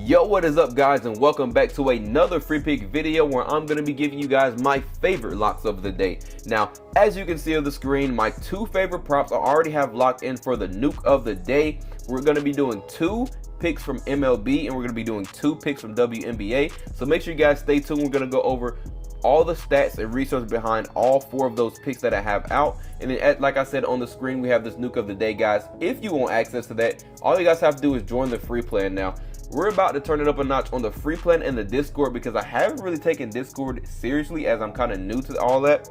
Yo, what is up guys, and welcome back to another free pick video where I'm going to be giving you guys my favorite locks of the day. Now, as you can see on the screen, my two favorite props I already have locked in for the nuke of the day. We're going to be doing two picks from MLB and we're going to be doing two picks from WNBA. So make sure you guys stay tuned. We're going to go over all the stats and research behind all four of those picks that I have out. And then, like I said on the screen, we have this nuke of the day, guys. If you want access to that, all you guys have to do is join the free plan. Now, we're about to turn it up a notch on the free plan and the Discord because I haven't really taken Discord seriously as I'm kind of new to all that.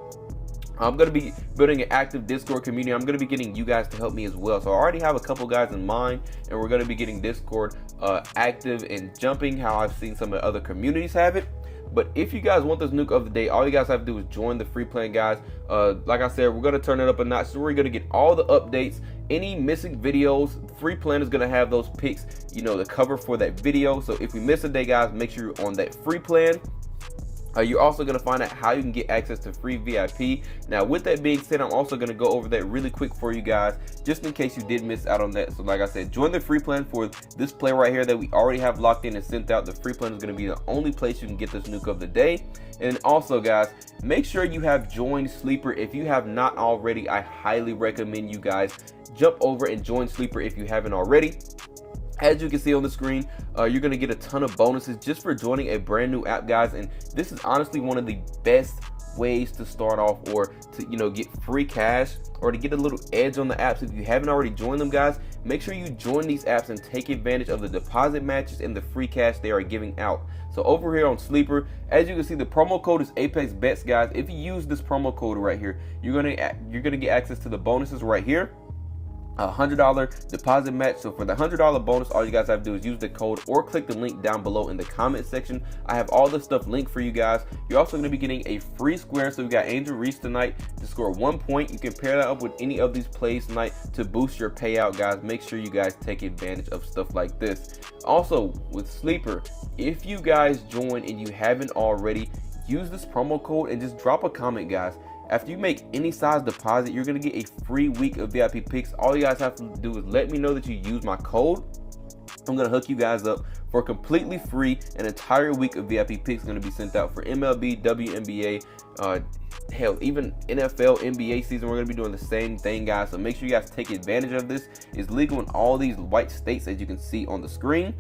I'm going to be building an active Discord community. I'm going to be getting you guys to help me as well. So I already have a couple guys in mind, and we're going to be getting Discord active and jumping how I've seen some of the other communities have it. But if you guys want this nuke of the day, all you guys have to do is join the free plan, guys. Like I said, we're going to turn it up a notch. So we're going to get all the updates, any missing videos. The free plan is going to have those picks, you know, the cover for that video. So if we miss a day, guys, make sure you're on that free plan. You're also going to find out how you can get access to free VIP. Now, with that being said, I'm also going to go over that really quick for you guys, just in case you did miss out on that. So like I said, join the free plan for this play right here that we already have locked in and sent out. The free plan is going to be the only place you can get this nuke of the day. And also, guys, make sure you have joined Sleeper. If you have not already, I highly recommend you guys jump over and join Sleeper if you haven't already. As you can see on the screen, you're going to get a ton of bonuses just for joining a brand new app, guys. And this is honestly one of the best ways to start off, or to, you know, get free cash or to get a little edge on the apps. If you haven't already joined them, guys, make sure you join these apps and take advantage of the deposit matches and the free cash they are giving out. So over here on Sleeper, as you can see, the promo code is ApexBetz, guys. If you use this promo code right here, you're gonna get access to the bonuses right here. $100 deposit match. So for the $100 bonus, all you guys have to do is use the code or click the link down below in the comment section. I have all this stuff linked for you guys. You're also going to be getting a free square. So we got Angel Reese tonight to score 1 point. You can pair that up with any of these plays tonight to boost your payout, guys. Make sure you guys take advantage of stuff like this. Also with Sleeper, if you guys join and you haven't already, use this promo code and just drop a comment, guys. After you make any size deposit, you're going to get a free week of VIP picks. All you guys have to do is let me know that you use my code. I'm going to hook you guys up for completely free. An entire week of VIP picks going to be sent out for MLB, WNBA, hell, even NFL, NBA season. We're going to be doing the same thing, guys. So make sure you guys take advantage of this. It's legal in all these white states, as you can see on the screen.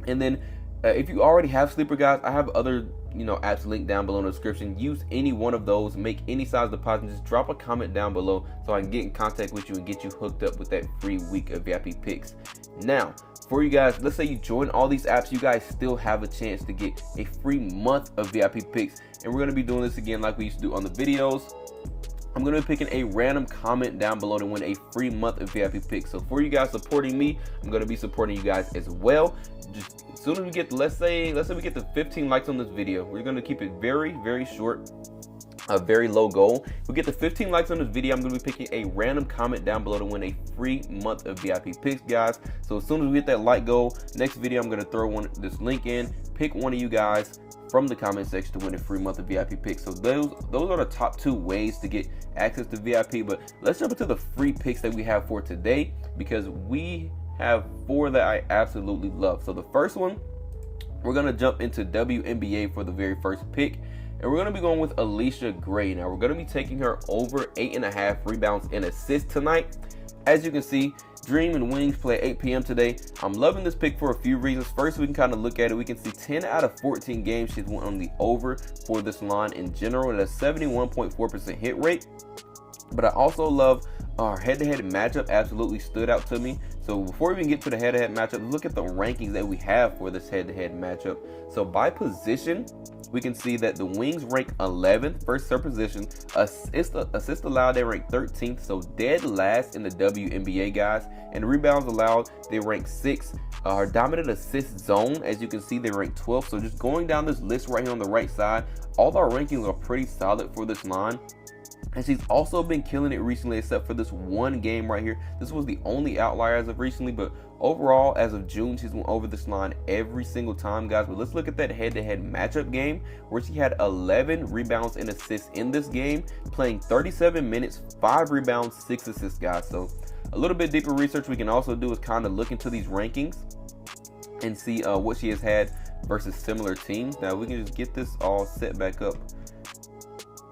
And then if you already have Sleeper, guys, I have other apps linked down below in the description. Use any one of those, make any size deposit, just drop a comment down below so I can get in contact with you and get you hooked up with that free week of VIP picks. Now, for you guys, let's say you join all these apps, you guys still have a chance to get a free month of VIP picks. And we're going to be doing this again like we used to do on the videos. I'm going to be picking a random comment down below to win a free month of VIP picks. So for you guys supporting me, I'm going to be supporting you guys as well. Just as soon as we get, let's say we get to 15 likes on this video, we're going to keep it very, very short, a very low goal. If we get to 15 likes on this video, I'm going to be picking a random comment down below to win a free month of VIP picks, guys. So as soon as we hit that like goal, next video I'm going to throw this link in, pick one of you guys from the comment section to win a free month of VIP picks. So those are the top two ways to get access to VIP. But let's jump into the free picks that we have for today, because we have four that I absolutely love. So the first one, we're going to jump into WNBA for the very first pick, and we're going to be going with Alicia Gray. Now we're going to be taking her over 8.5 rebounds and assists tonight. As you can see, Dream and Wings play at 8 p.m. today. I'm loving this pick for a few reasons. First, we can kind of look at it. We can see 10 out of 14 games she's went on the over for this line in general at a 71.4% hit rate. But I also love our head-to-head matchup. Absolutely stood out to me. So before we even get to the head-to-head matchup, look at the rankings that we have for this head-to-head matchup. So by position, we can see that the Wings rank 11th versus her position. Assist allowed, they rank 13th, so dead last in the WNBA, guys. And rebounds allowed, they rank 6th. Her dominant assist zone, as you can see, they rank 12th. So just going down this list right here on the right side, all our rankings are pretty solid for this line. And she's also been killing it recently, except for this one game right here. This was the only outlier as of recently, but overall, as of June, she's went over this line every single time, guys. But let's look at that head-to-head matchup game where she had 11 rebounds and assists in this game, playing 37 minutes, 5 rebounds, 6 assists, guys. So a little bit deeper research we can also do is kind of look into these rankings. and see what she has had versus similar teams. Now we can just get this all set back up.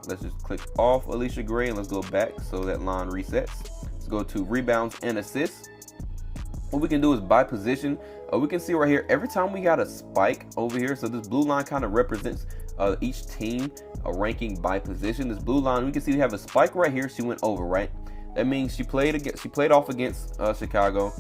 Let's just click off Alicia Gray and let's go back so that line resets. Let's go to rebounds and assists. What we can do is by position. We can see right here, every time we got a spike over here, so this blue line kind of represents each team ranking by position. This blue line, we can see we have a spike right here. She went over, right? That means she played off against Chicago.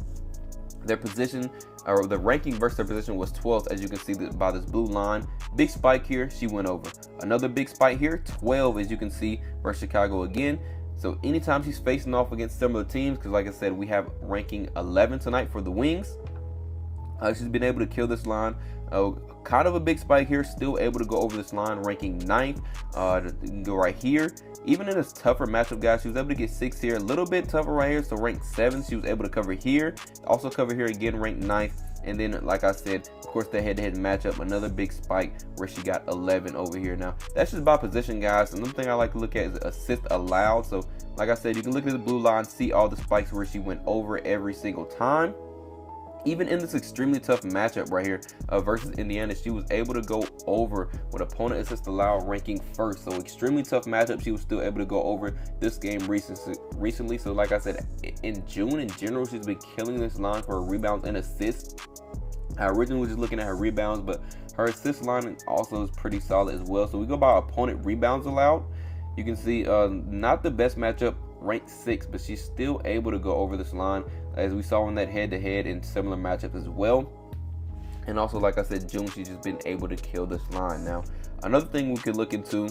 Their position, or the ranking versus their position, was 12th, as you can see by this blue line. Big spike here, she went over. Another big spike here, 12, as you can see, versus Chicago again. So anytime she's facing off against similar teams, because like I said, we have ranking 11 tonight for the Wings. She's been able to kill this line. Kind of a big spike here, still able to go over this line, ranking 9th. You can go right here. Even in this tougher matchup, guys, she was able to get 6 here. A little bit tougher right here, so ranked 7th. She was able to cover here. Also cover here again, ranked 9th. And then, like I said, of course, the head-to-head matchup, another big spike where she got 11 over here. Now, that's just by position, guys. Another thing I like to look at is assist allowed. So, like I said, you can look at the blue line, see all the spikes where she went over every single time. Even in this extremely tough matchup right here versus Indiana, she was able to go over with opponent assist allowed ranking 1st. So extremely tough matchup. She was still able to go over this game recently. So like I said, in June in general, she's been killing this line for her rebounds and assists. I originally was just looking at her rebounds, but her assist line also is pretty solid as well. So we go by opponent rebounds allowed. You can see not the best matchup, ranked 6th, but she's still able to go over this line, as we saw in that head-to-head in similar matchups as well. And also, like I said, June, she's just been able to kill this line. Now, another thing we could look into,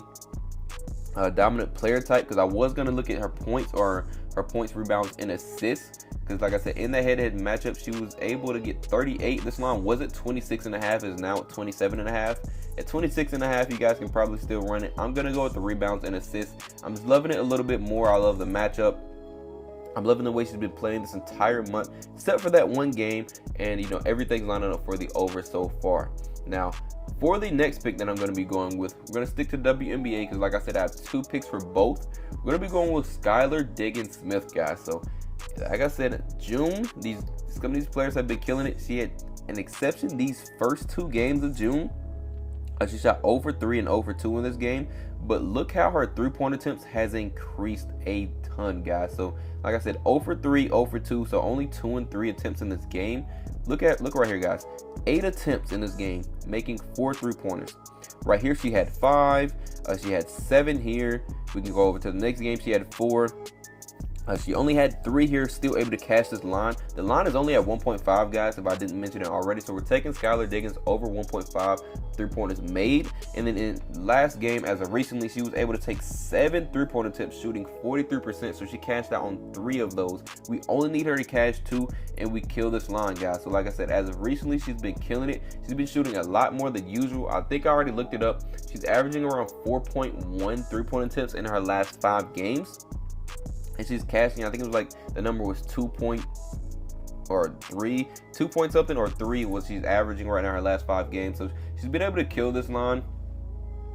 dominant player type, because I was going to look at her points or her points, rebounds, and assists, because like I said, in the head-to-head matchup, she was able to get 38. This line was at 26.5, is now at 27.5. At 26.5, you guys can probably still run it. I'm going to go with the rebounds and assists. I'm just loving it a little bit more. I love the matchup. I'm loving the way she's been playing this entire month, except for that one game, and you know, everything's lining up for the over so far. Now, for the next pick that I'm going to be going with, we're going to stick to WNBA, because like I said, I have 2 picks for both. We're going to be going with Skylar Diggins-Smith, guys. So, like I said, June, some of these players have been killing it. She had an exception these first 2 games of June. She shot 0 for 3 and 0 for 2 in this game, but look how her 3-point attempts has increased a ton, guys. So, like I said, 0 for 3, 0 for 2, so only 2 and 3 attempts in this game. Look right here, guys. 8 attempts in this game, making 4 3-pointers. Right here, she had 5. She had 7 here. We can go over to the next game. She had 4. She only had 3 here, still able to cash this line. The line is only at 1.5, guys, if I didn't mention it already. So we're taking Skylar Diggins over 1.5 3-pointers made. And then in last game, as of recently, she was able to take 7 3-point attempts, shooting 43%. So she cashed out on 3 of those. We only need her to cash 2, and we kill this line, guys. So like I said, as of recently, she's been killing it. She's been shooting a lot more than usual. I think I already looked it up. She's averaging around 4.1 3-point attempts in her last 5 games. And she's cashing, I think it was like, the number was 2 point something, or 3 was she's averaging right now her last 5 games. So she's been able to kill this line,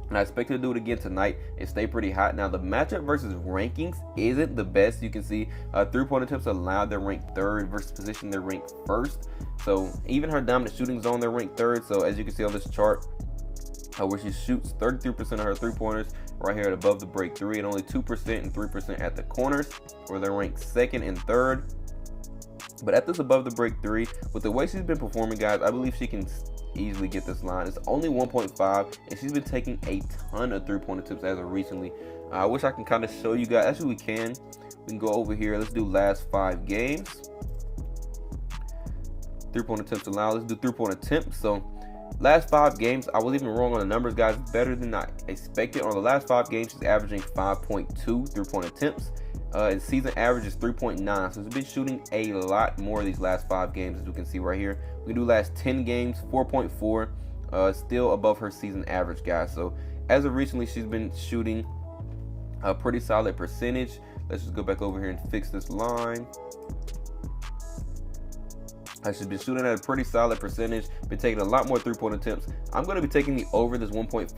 and I expect her to do it again tonight and stay pretty hot. Now, the matchup versus rankings isn't the best. You can see 3-point attempts allowed, they're ranked 3rd, versus position, they're ranked 1st. So even her dominant shooting zone, they're ranked 3rd. So as you can see on this chart, where she shoots 33% of her 3-pointers right here at above the break 3, and only 2% and 3% at the corners, where they're ranked 2nd and 3rd. But at this above the break 3, with the way she's been performing, guys, I believe she can easily get this line. It's only 1.5, and she's been taking a ton of 3-point attempts as of recently. I wish I can kind of show you guys. Actually, we can go over here. Let's do last 5 games. 3-point attempts allowed. Let's do 3-point attempts. So last 5 games, I was even wrong on the numbers, guys. Better than I expected. On the last 5 games, she's averaging 5.2 3-point attempts. And season average is 3.9. So she's been shooting a lot more of these last 5 games, as we can see right here. We do last 10 games, 4.4. Still above her season average, guys. So as of recently, she's been shooting a pretty solid percentage. Let's just go back over here and fix this line. I should be shooting at a pretty solid percentage. Been taking a lot more 3-point attempts. I'm going to be taking the over this 1.5.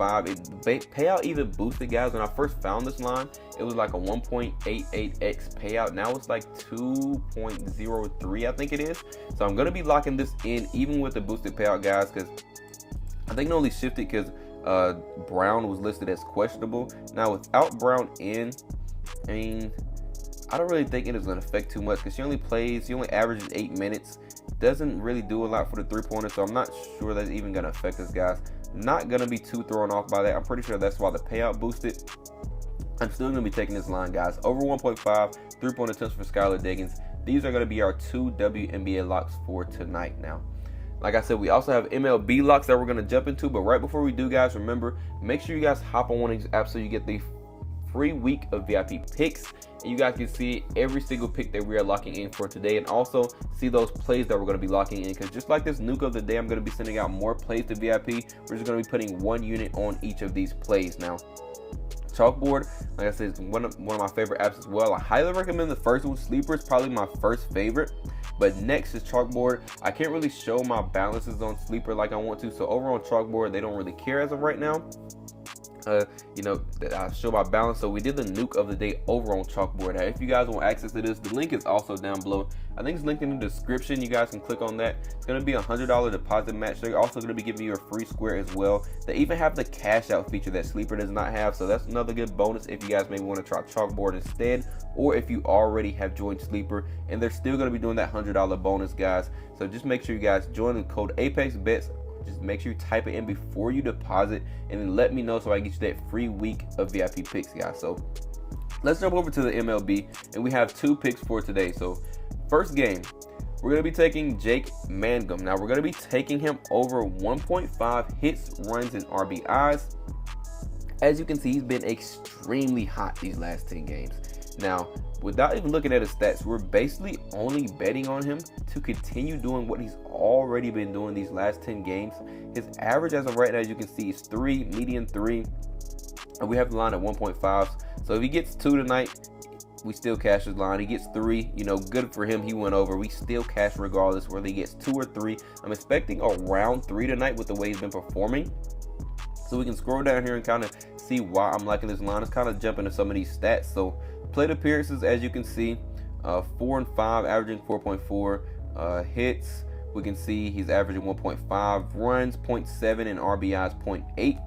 Payout even boosted, guys. When I first found this line, it was like a 1.88x payout. Now it's like 2.03, I think it is. So I'm going to be locking this in even with the boosted payout, guys, because I think it only shifted because Brown was listed as questionable. Now without Brown in, I mean, I don't really think it is going to affect too much because she only averages 8 minutes. Doesn't really do a lot for the 3-pointer, so I'm not sure that's even going to affect us, guys. Not going to be too thrown off by that. I'm pretty sure that's why the payout boosted. I'm still going to be taking this line, guys. Over 1.5 3-point attempts for Skylar Diggins. These are going to be our 2 WNBA locks for tonight. Now, like I said, we also have MLB locks that we're going to jump into, but right before we do, guys, remember, make sure you guys hop on one of these apps so you get the free week of VIP picks, and you guys can see every single pick that we are locking in for today, and also see those plays that we're going to be locking in, because just like this nuke of the day, I'm going to be sending out more plays to VIP. We're just going to be putting 1 unit on each of these plays. Now, Chalkboard, like I said, is one of my favorite apps as well. I highly recommend the first one. Sleeper is probably my first favorite, but next is Chalkboard. I can't really show my balances on Sleeper like I want to, so over on Chalkboard, they don't really care as of right now. That I show my balance. So we did the nuke of the day over on Chalkboard. Now, if you guys want access to this, the link is also down below. I think it's linked in the description. You guys can click on that. It's going to be a $100 deposit match. They're also going to be giving you a free square as well. They even have the cash out feature that Sleeper does not have, so that's another good bonus if you guys maybe want to try Chalkboard instead, or if you already have joined Sleeper. And they're still going to be doing that $100 bonus, guys. So just make sure you guys join the code ApexBetz. Just make sure you type it in before you deposit, and then let me know so I can get you that free week of VIP picks, guys. So let's jump over to the MLB, and we have 2 picks for today. So first game, we're going to be taking Jake Mangum. Now we're going to be taking him over 1.5 hits, runs, and RBIs. As you can see, he's been extremely hot these last 10 games. Now, without even looking at his stats, we're basically only betting on him to continue doing what he's already been doing these last 10 games. His average as of right now, as you can see, is 3, median 3, and we have the line at 1.5. So if he gets 2 tonight, we still cash his line. He gets 3, good for him. He went over. We still cash regardless whether he gets 2 or 3. I'm expecting around 3 tonight with the way he's been performing. So we can scroll down here and kind of see why I'm liking this line. It's kind of jumping to some of these stats. So plate appearances, as you can see, 4 and 5, averaging 4.4. Hits, we can see he's averaging 1.5. Runs, 0.7, and RBIs, 0.8.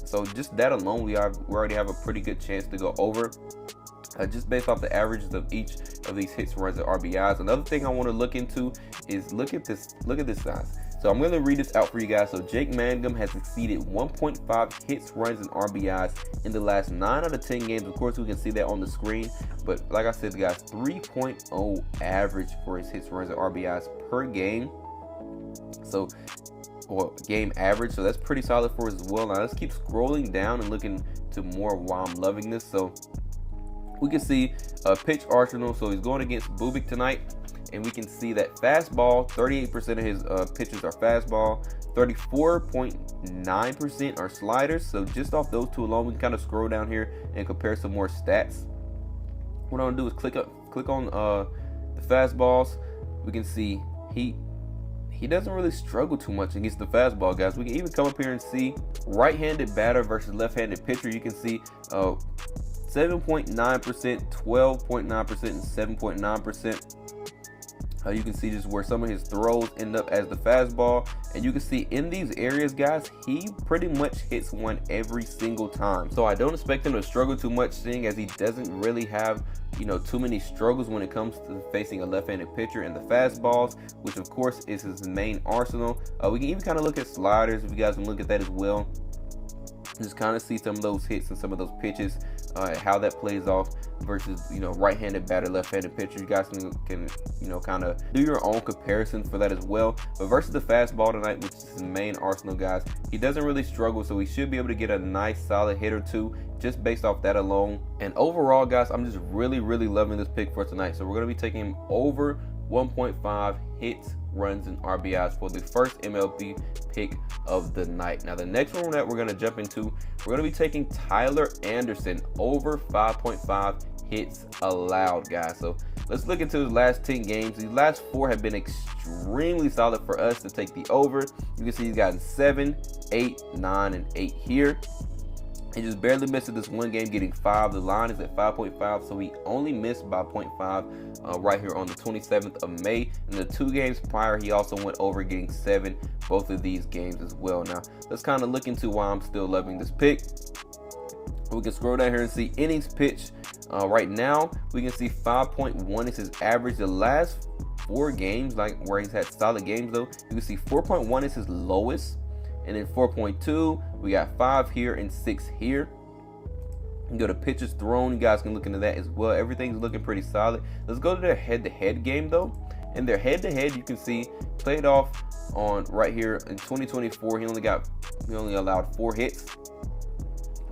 So just that alone, we already have a pretty good chance to go over. Just based off the averages of each of these hits, runs, and RBIs. Another thing I want to look into is look at this size. So I'm going to read this out for you guys. So Jake Mangum has exceeded 1.5 hits, runs, and RBIs in the last 9 out of 10 games. Of course, we can see that on the screen. But like I said, guys, 3.0 average for his hits, runs, and RBIs per game. So, or game average. So that's pretty solid for us as well. Now let's keep scrolling down and looking to more why I'm loving this. So we can see pitch arsenal. So he's going against Bubik tonight. And we can see that fastball, 38% of his pitches are fastball, 34.9% are sliders. So just off those 2 alone, we can kind of scroll down here and compare some more stats. What I'm gonna do is click on the fastballs. We can see he doesn't really struggle too much against the fastball, guys. We can even come up here and see right-handed batter versus left-handed pitcher. You can see 7.9%, 12.9%, and 7.9%. You can see just where some of his throws end up as the fastball, and you can see in these areas, guys, he pretty much hits one every single time. So I don't expect him to struggle too much, seeing as he doesn't really have too many struggles when it comes to facing a left-handed pitcher and the fastballs, which of course is his main arsenal. We can even kind of look at sliders if you guys can look at that as well. Just kind of see some of those hits and some of those pitches, how that plays off versus right-handed batter, left-handed pitcher. You guys can kind of do your own comparison for that as well. But versus the fastball tonight, which is his main arsenal, guys, he doesn't really struggle, so he should be able to get a nice solid hit or 2 just based off that alone. And overall, guys, I'm just really loving this pick for tonight. So we're going to be taking him over 1.5 hits, runs, and RBIs for the first MLB pick of the night. Now the next one that we're going to jump into, we're going to be taking Tyler Anderson over 5.5 hits allowed, guys. So let's look into his last 10 games. These last 4 have been extremely solid for us to take the over. You can see he's gotten 7, 8, 9, and 8 here. He just barely missed this one game, getting 5. The line is at 5.5, so he only missed by 0.5 right here on the 27th of May. In the 2 games prior, he also went over, getting 7 both of these games as well. Now, let's kind of look into why I'm still loving this pick. We can scroll down here and see innings pitched. Right now, we can see 5.1 is his average. The last 4 games, like where he's had solid games though, you can see 4.1 is his lowest. And then 4.2, we got 5 here and 6 here. You can go to pitches thrown. You guys can look into that as well. Everything's looking pretty solid. Let's go to their head-to-head game though. In their head-to-head, you can see played off on right here in 2024. He only allowed 4 hits.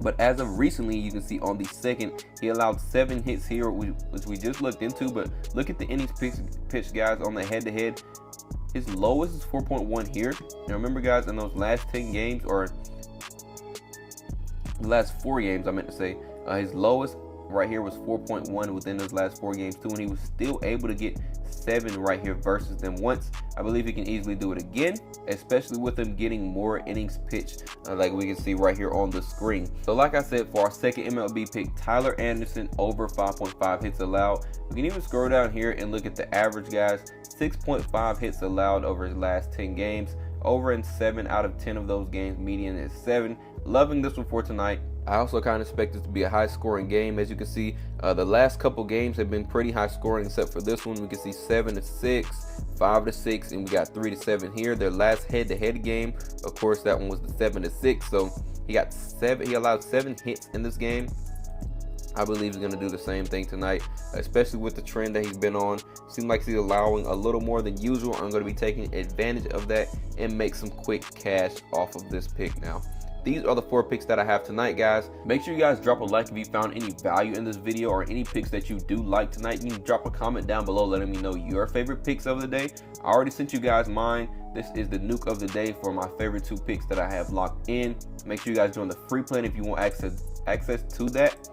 But as of recently, you can see on the 2nd, he allowed 7 hits here, which we just looked into. But look at the innings pitched, guys, on the head-to-head. His lowest is 4.1 here. And remember, guys, in those last 10 games, or the last 4 games, I meant to say, his lowest right here was 4.1 within those last 4 games too, and he was still able to get 7 right here versus them once. I believe he can easily do it again, especially with him getting more innings pitched, like we can see right here on the screen. So like I said, for our second MLB pick, Tyler Anderson over 5.5 hits allowed. We can even scroll down here and look at the average, guys. 6.5 hits allowed over his last 10 games, over in 7 out of 10 of those games. Median is 7. Loving this one for tonight. I also kind of expect this to be a high scoring game. As you can see, the last couple games have been pretty high scoring, except for this one. We can see 7-6, 5-6, and we got 3-7 here. Their last head-to-head game, of course, that one was the 7-6. So he allowed 7 hits in this game. I believe he's going to do the same thing tonight, especially with the trend that he's been on. Seems like he's allowing a little more than usual. I'm going to be taking advantage of that and make some quick cash off of this pick now. These are the 4 picks that I have tonight, guys. Make sure you guys drop a like if you found any value in this video or any picks that you do like tonight. You can drop a comment down below letting me know your favorite picks of the day. I already sent you guys mine. This is the nuke of the day for my favorite 2 picks that I have locked in. Make sure you guys join the free plan if you want access to that.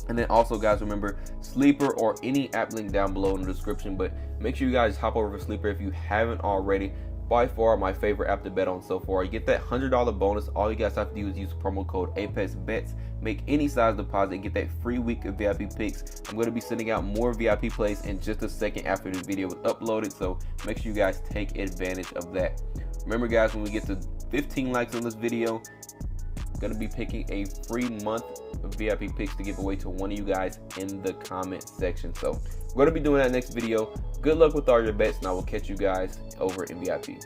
And then also, guys, remember, Sleeper or any app link down below in the description. But make sure you guys hop over to Sleeper if you haven't already. By far my favorite app to bet on so far. You get that $100 bonus. All you guys have to do is use promo code ApexBetz. Make any size deposit and get that free week of VIP picks. I'm going to be sending out more VIP plays in just a second after this video is uploaded. So make sure you guys take advantage of that. Remember, guys, when we get to 15 likes on this video, going to be picking a free month of VIP picks to give away to one of you guys in the comment section. So we're going to be doing that next video. Good luck with all your bets, and I will catch you guys over in VIP.